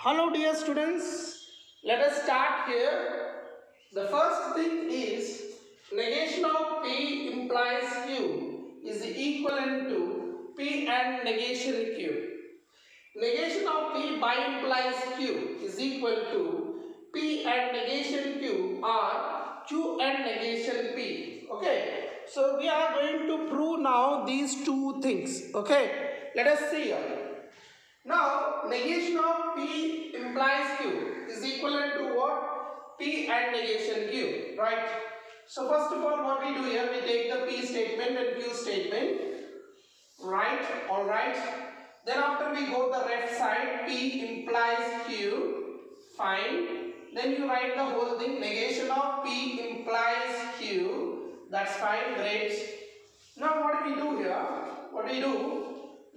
Hello dear students, let us start here. The first thing is negation of P implies Q is equivalent to P and negation Q. Negation of P by implies Q is equal to P and negation Q or Q and negation P. Okay, so we are going to prove now these two things. Okay, let us see here. Now, negation of P implies Q is equivalent to what? P and negation Q, right? So, first of all, what we do here, we take the P statement and Q statement, right? Alright. Then, after we go the left side, P implies Q, fine. Then, you write the whole thing, negation of P implies Q, that's fine, great. Now, what do we do here? What do we do?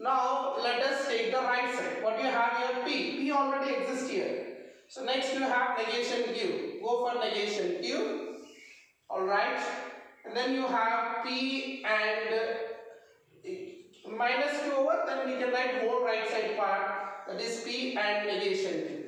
Now let us take the right side. What you have here? P. P already exists here. So next you have negation Q. Go for negation Q. Alright. And then you have P and minus Q over. Then we can write whole right side part. That is P and negation Q.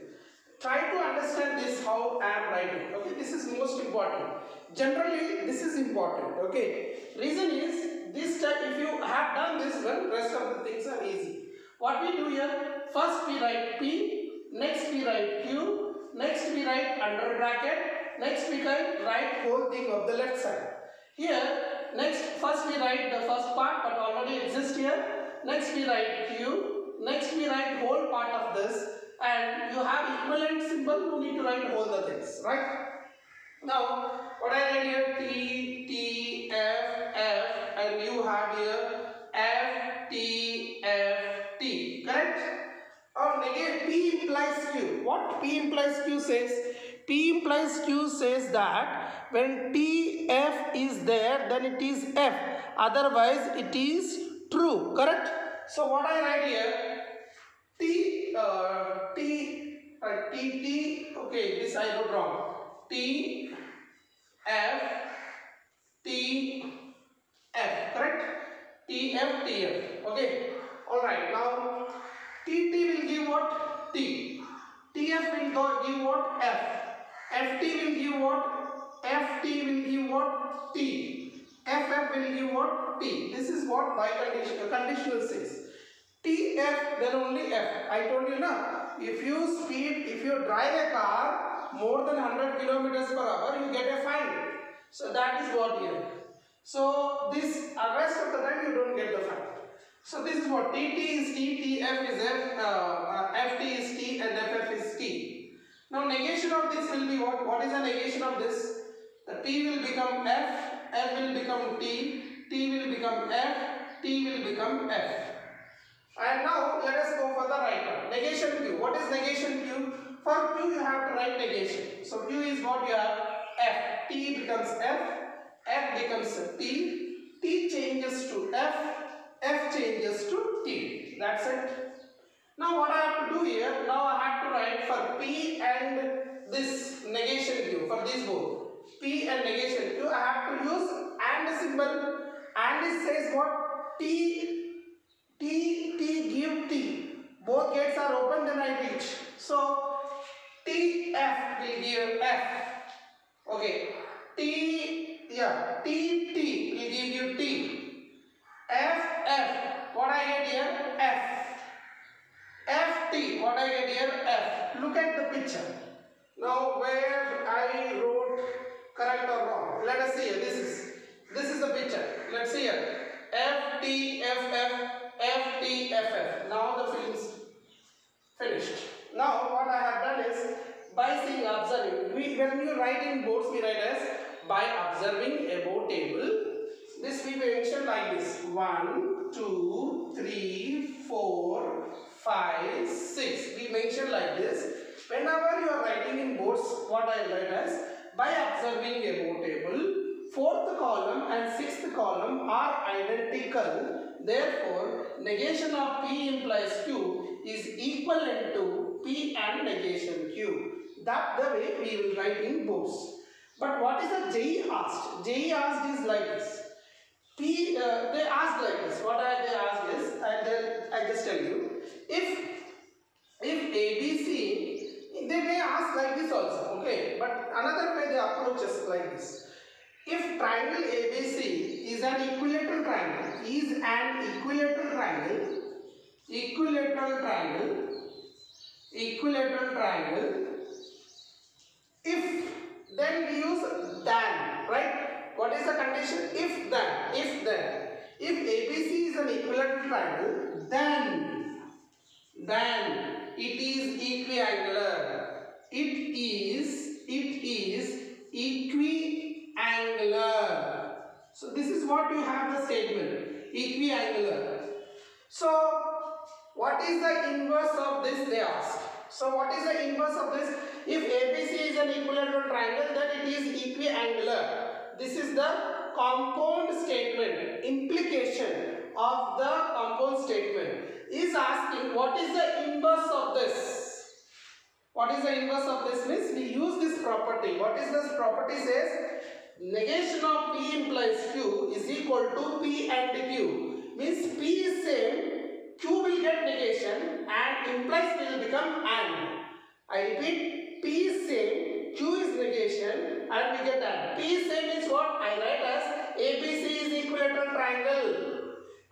Try to understand this how I am writing. Okay. This is most important. Generally this is important. Okay. Reason is this time if you have done this one, rest of the things are easy. What we do here, first we write P, next we write Q, next we write under bracket, next we write whole thing of the left side. Here, next first we write the first part but already exists here, next we write Q, next we write whole part of this, and you have equivalent symbol, you need to write all the things, right? Now, what I write here, T, T, F, F, and you have here F, T, F, T, correct? Or negate P implies Q. What P implies Q says? P implies Q says that when T, F is there, then it is F. Otherwise, it is true, correct? So, what I write here, T, okay, this I wrote wrong. T, F, T, F, correct? T, F, T, F, okay? Alright, now T, T will give what? T. T, F will give what? F. F, T will give what? F, T will give what? T. F, F will give what? T. This is what by conditional says. T, F, then only F. I told you now, if you drive a car more than 100 kilometers per hour, you get a fine. So that is what here. So this rest of the time you don't get the fine. So this is what T, T is T, T, F is F, F, T is T, and F, F is T. Now negation of this will be what? What is the negation of this? The T will become F, F will become T, T will become F, T will become F. And now let us go for the right one. Negation Q. What is negation Q? For Q you have to write negation. So Q is what you have? F. T becomes F. F becomes T. T changes to F. F changes to T. That's it. Now what I have to do here? Now I have to write for P and this negation Q. For these both. P and negation Q. I have to use and symbol. And it says what? T, give T. Both gates are open, then I reach. So, T, F will give F. Okay. T, will give you T. F, what I get here? F. F, T, what I get here? F. Look at the picture. Now, where I wrote correct or wrong. Let us see here. This is the picture. Let's see here. F, T, F, F. F, T, F, F. Now the film is finished. Now what I have done is by seeing observing. When we write in boards, we write as by observing above table. This we mention like this: 1, 2, 3, 4, 5, 6. We mention like this. Whenever you are writing in boards, what I write as by observing above table. Fourth column and sixth column are identical. Therefore, negation of P implies Q is equivalent to P and negation Q. That the way we will write in boards. But what is the JE asked? JE asked is like this. They asked like this. What they asked is, I just tell you. If ABC may ask like this also, okay, but another way they approach us like this. If triangle ABC is an equilateral triangle, if then we use than, right? What is the condition? If then. If ABC is an equilateral triangle, then it is equiangular. It is equiangular. So this is what you have the statement, equiangular. So what is the inverse of this, they ask. So what is the inverse of this? If ABC is an equilateral triangle, then it is equiangular. This is the compound statement, implication of the compound statement is asking what is the inverse of this. What is the inverse of this means we use this property. What is this property says? Negation of P implies Q is equal to P and Q. Means P is same, Q will get negation and implies will become and. I repeat, P is same, Q is negation and we get and. P is same means what? I write as ABC is equilateral triangle.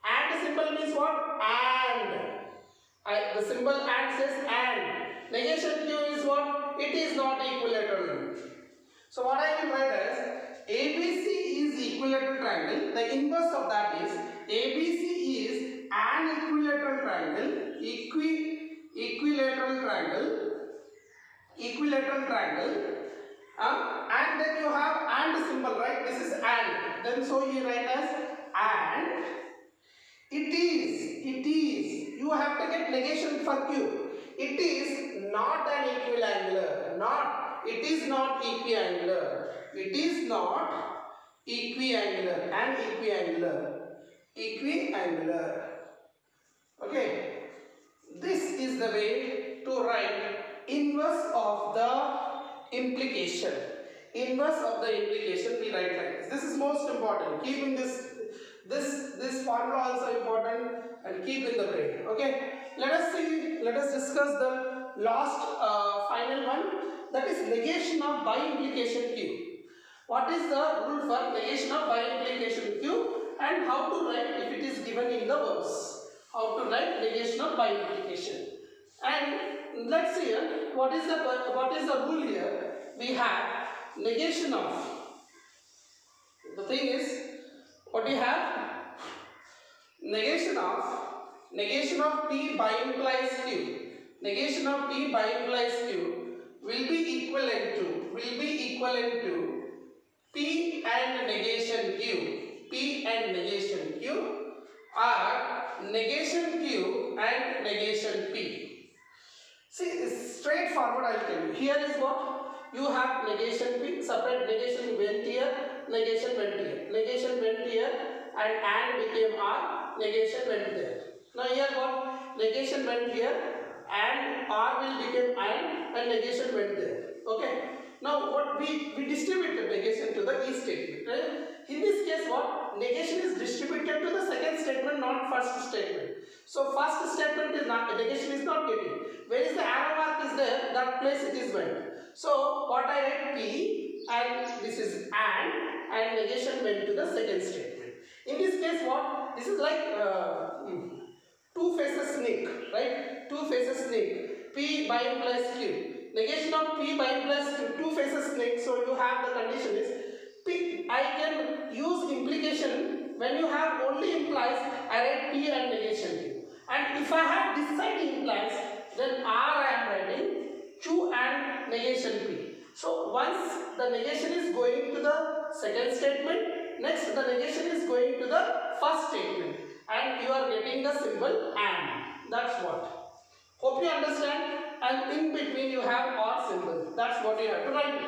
And symbol means what? And. The symbol and says and. Negation Q is what? It is not equilateral. So what I will write as ABC is equilateral triangle. The inverse of that is ABC is an equilateral triangle. Equilateral triangle. And then you have and symbol, right? This is and. Then so you write as and. It is. You have to get negation for Q. It is not an equiangular. It is not equiangular. It is not equiangular. An equiangular. Okay. This is the way to write inverse of the implication. Inverse of the implication we write like this. This is most important. Keeping this formula also important and keep in the brain. Okay. Let us discuss the last final one, that is negation of by implication Q. What is the rule for negation of by implication Q and how to write if it is given in the verse? How to write negation of by implication? And let's see what is the rule here. We have negation of. The thing is, what we have? Negation of P by implies Q. Negation of P by implies Q will be equivalent to P and negation Q. P and negation Q are negation Q and negation P. See, it's straightforward, I will tell you. Here is what? You have negation P, separate negation went here, negation went here. Negation went here and became R, negation went there. Now here what? Negation went here and R will become and negation went there. Okay. Now what we distributed negation to the E statement. Right? In this case what? Negation is distributed to the second statement, not first statement. So first statement is not, negation is not getting. Where is the arrow mark is there, that place it is went. So what I write P and this is and negation went to the second statement. In this case what? This is like two faces snake, right? Two faces snake. P by implies Q. Negation of P by implies Q. Two faces snake. So you have the condition is P. I can use implication when you have only implies. I write P and negation Q. And if I have this side implies, then R I am writing Q and negation P. So once the negation is going to the second statement, next the negation is going to the first statement, and you are getting the symbol and. That's what. Hope you understand. And in between you have or symbol. That's what you have to write.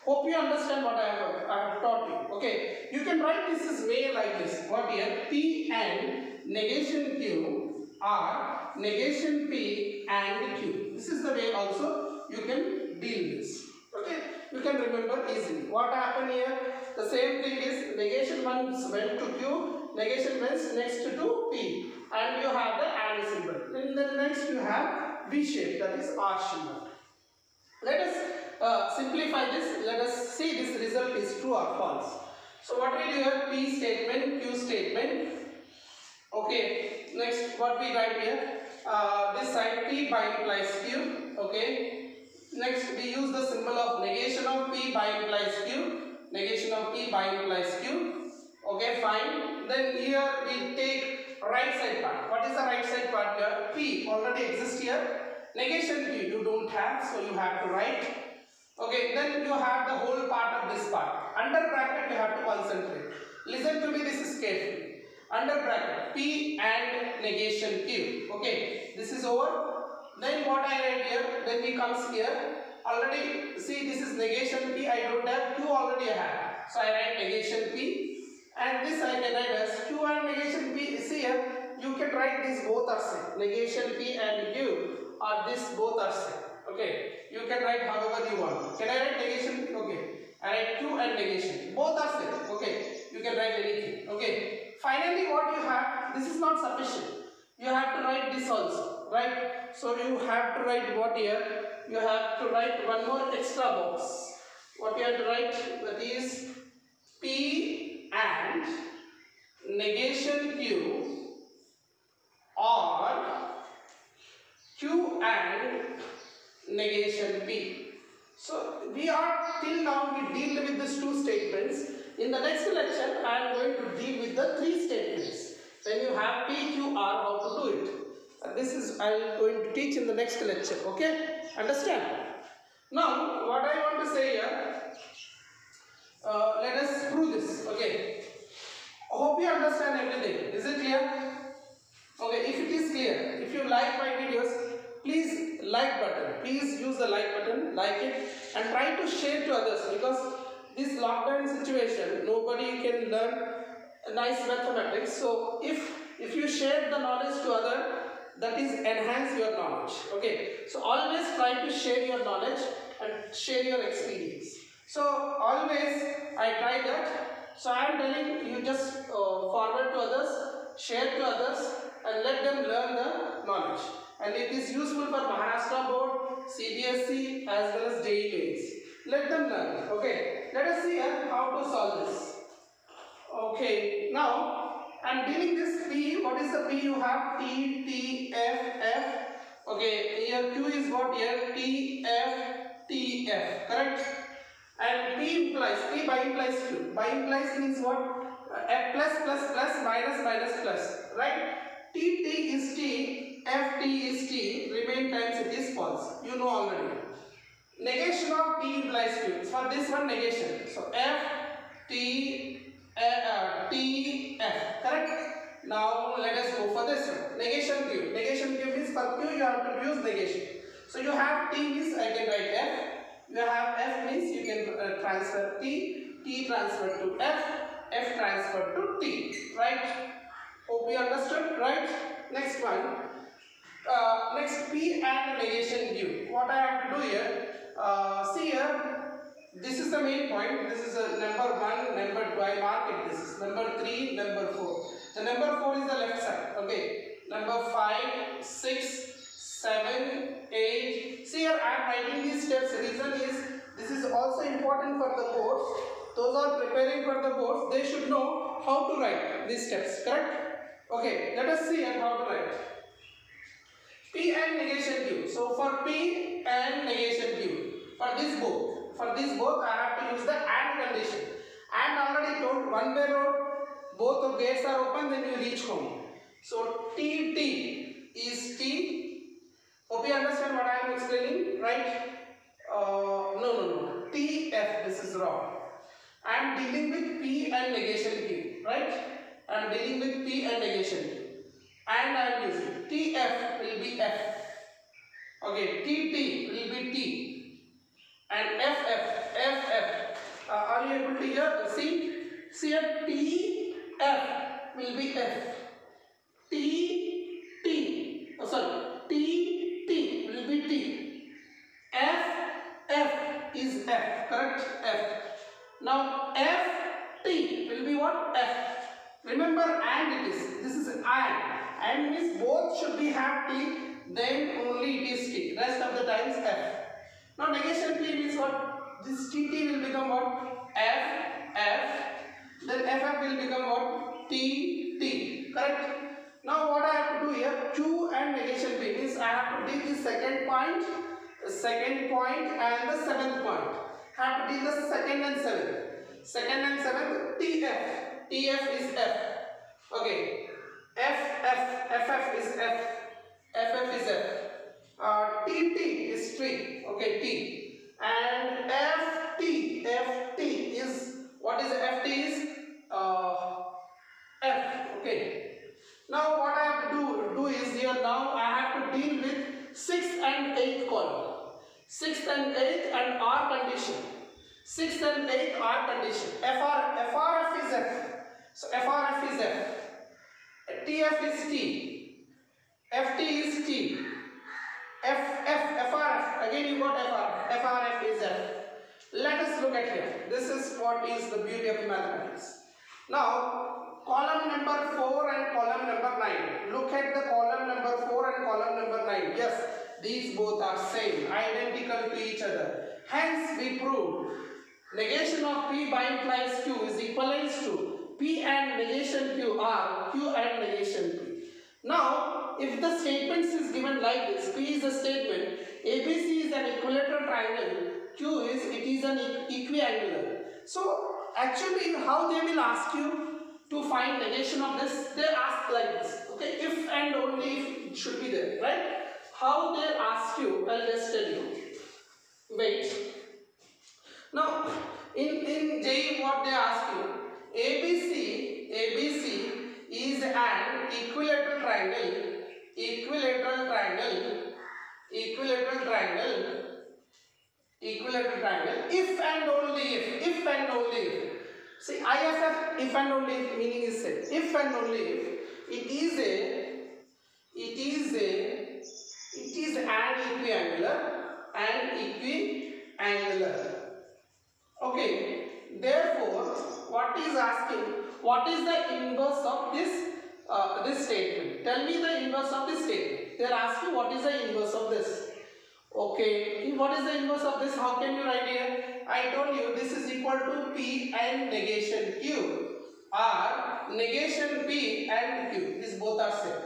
Hope you understand what I have taught you. Okay. You can write this is way like this. What here? P and negation Q are negation P and Q. This is the way also you can deal this. Okay. You can remember easily. What happened here? The same thing is negation once went to Q, negation went next to P, and you have the and symbol. In the next you have V shape, that is R symbol. Let simplify this. Let us see this result is true or false. So what we do here, P statement, Q statement. Okay, next what we write here, this side P by implies Q. Okay, next we use the symbol of negation of P by implies Q. Negation of P by implies Q. Okay, fine. Then here we take right side part. What is the right side part here? P already exists here. Negation Q you don't have, so you have to write. Okay, then you have the whole part of this part. Under bracket you have to concentrate. Listen to me, this is careful. Under bracket P and negation Q. Okay, this is over. Then what I write here, then we comes here. Already see this is negation P, I don't have, Q already I have. So I write negation P, and this I can write as Q and negation P. See here, you can write this both are same. Negation P and Q, or this both are same. Okay, you can write however you want. Can I write negation P? Okay, I write Q and negation. Both are same. Okay, you can write anything. Okay. Finally, what you have, this is not sufficient. You have to write this also, right? So you have to write what here? You have to write one more extra box. What you have to write? That is P and negation Q, or Q and negation P. So we are till now we deal with these two statements. In the next lecture, I am going to deal with the three statements. When you have P, Q, R, how to do it. This is I am going to teach in the next lecture. Okay, understand? Now, what I want to say here, let us prove this. Okay, hope you understand everything. Is it clear? Okay, if it is clear, if you like my videos, please like button. Please use the like button, like it, and try to share to others, because this lockdown situation, nobody can learn nice mathematics. So if you share the knowledge to other, that is enhance your knowledge. Okay, so always try to share your knowledge and share your experience. So always I try that. So I am telling you, just forward to others, share to others, and let them learn the knowledge. And it is useful for Maharashtra board, CBSE as well as JEE Mains. Let them learn. Okay, let us see how to solve this. Okay, now I am dealing this P. What is the P? You have T, T, F, F. Okay, here Q is what here? T, F, T, F. Correct? And P implies, P by implies Q. By implies means what? F plus plus plus minus minus plus. Right? T, T is T, F, T is T. Remain times it is false. You know already. Negation of P implies Q. For this one, negation. So F, T, T, F. Correct? Now let us go for this one. Negation Q. Negation Q means for Q you have to use negation. So you have T means I can write F. You have F means you can transfer T. T transfer to F. F transfer to T. Right? Hope you understood. Right? Next one. Next P and negation Q. What I have to do here? See here. This is the main point. This is number 1, number 2. I mark it. This is number 3, number 4. The number 4 is the left side. Okay. Number 5, 6, 7, 8. See here I am writing these steps. Reason is this is also important for the boards. Those are preparing for the boards. They should know how to write these steps. Correct? Okay. Let us see how to write. P and negation Q. So for P and negation Q. For this both I have to use the AND condition. And already told one way road, both of gates are open, then you reach home. So T is T. Hope you understand what I am explaining, right? No. TF, this is wrong. I am dealing with P and negation Q, right? I am dealing with P and negation Q. And I am using TF will be F. Okay, TT will be T. And FF. Are you able to hear? See here TF will be F. TT will be T. FF is F. Correct? F. Now FT will be what? F. Remember and it is. This is and. And means both should be have T, then only it is T. Rest of the times F. Now negation P means what? this TT will become what? FF. Then FF will become what? TT. Correct? Now what I have to do here? Q and negation P means I have to deal the second point, and the seventh point. I have to deal the second and seventh. Second and seventh, TF. TF is F. Okay. FF is F. FF is F. TT is tree. Okay, T. And FT is, what is FT is F. Okay. Now what I have to do is here, now I have to deal with 6th and 8th column. 6th and 8th and R condition. 6th and 8th R condition. FRF is F. So FRF is F. TF is T. FT is T. FRF. Again you got FRF. FRF is F. Let us look at here. This is what is the beauty of mathematics. Now, column number 4 and column number 9. Look at the column number 4 and column number 9. Yes, these both are same, identical to each other. Hence, we proved negation of P by implies Q is equivalent to P and negation Q are Q and negation P. Now, if the statements is given like this, P is a statement, ABC is an equilateral triangle, Q is, it is an equiangular. So, actually, how they will ask you to find negation of this? They ask like this, okay, if and only if it should be there, right? How they ask you, I'll just tell you. Wait. Now, in JEE, what they ask you? ABC is an equilateral triangle, if and only if. See, IFF, if and only if meaning is said. If and only if it is an equiangular. Okay. Therefore, what is asking? What is the inverse of this statement? Tell me the inverse of this statement. They are asking what is the inverse of this. Okay, what is the inverse of this? How can you write here? I told you this is equal to P and negation Q, or negation P and Q. These both are same.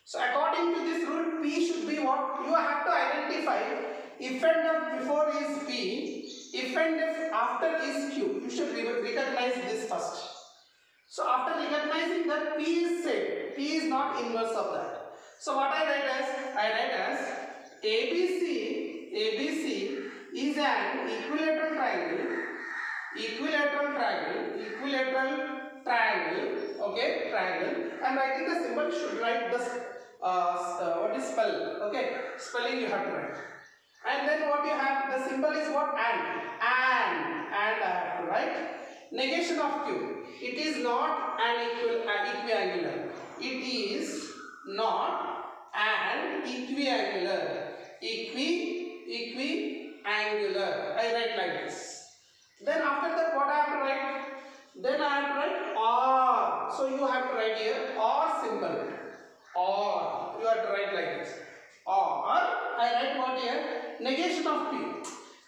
So according to this rule, P should be what? You have to identify if and if before is P, if and if after is Q. You should recognize this first. So after recognizing that P is same, P is not inverse of that. So what I write as ABC is an equilateral triangle, okay, triangle. I'm writing the symbol, should write the what is spell, okay, spelling you have to write. And then what you have, the symbol is what? And I have to write negation of Q. It is not an equiangular. It is not an equiangular. Equiangular. I write like this. Then after that, what I have to write? Then I have to write or. So you have to write here or symbol. Or you have to write like this. Or I write what here? Negation of P.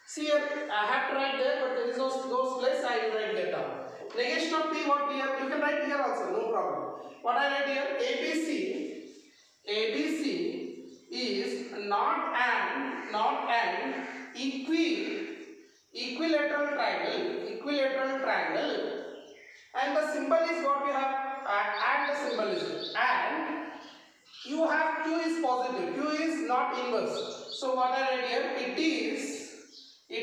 See here, I have to write there, but there is those place I will write here down. Negation of P, what we have, you can write here also, no problem. What I write here? ABC is not an equilateral triangle, and the symbol is what we have, and the symbol is and. You have Q is positive, Q is not inverse. So what I write here? It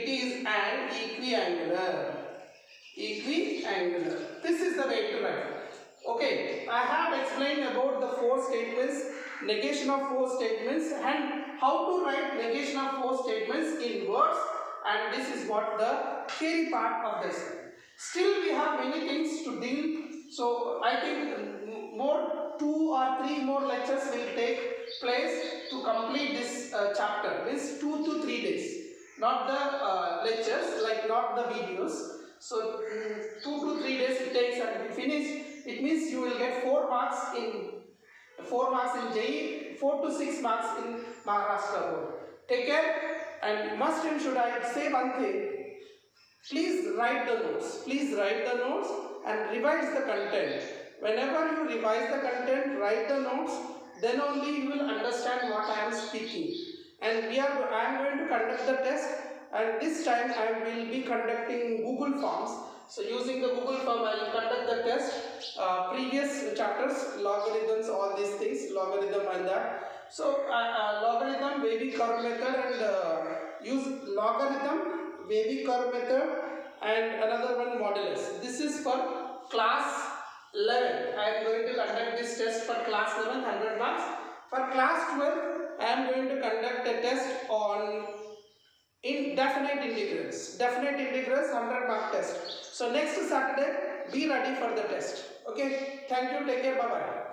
is an equiangular. This is the way to write. Okay, I have explained about the 4 statements, negation of 4 statements, and how to write negation of 4 statements in words. And this is what the theory part of this. Still, we have many things to deal. So I think more 2 or 3 more lectures will take place to complete this chapter. Means 2 to 3 days, not the lectures, like not the videos. So 2 to 3 days it takes, and we finish. It means you will get 4 marks in JEE, 4 to 6 marks in Maharashtra board. Take care, and must and should I say one thing. Please write the notes. Please write the notes and revise the content. Whenever you revise the content, write the notes, then only you will understand what I am speaking. And I am going to conduct the test, and this time I will be conducting Google Forms. So using the Google Form, I will conduct the test. Previous chapters, logarithms, all these things, logarithm and that. So logarithm, wavy curve method, and use logarithm, wavy curve method, and another one modulus. This is for class 11. I am going to conduct this test for class 11, 100 marks. For class 12, I am going to conduct a test on definite integrals. Definite integrals, 100 mark test. So next Saturday, be ready for the test. Okay. Thank you. Take care. Bye bye.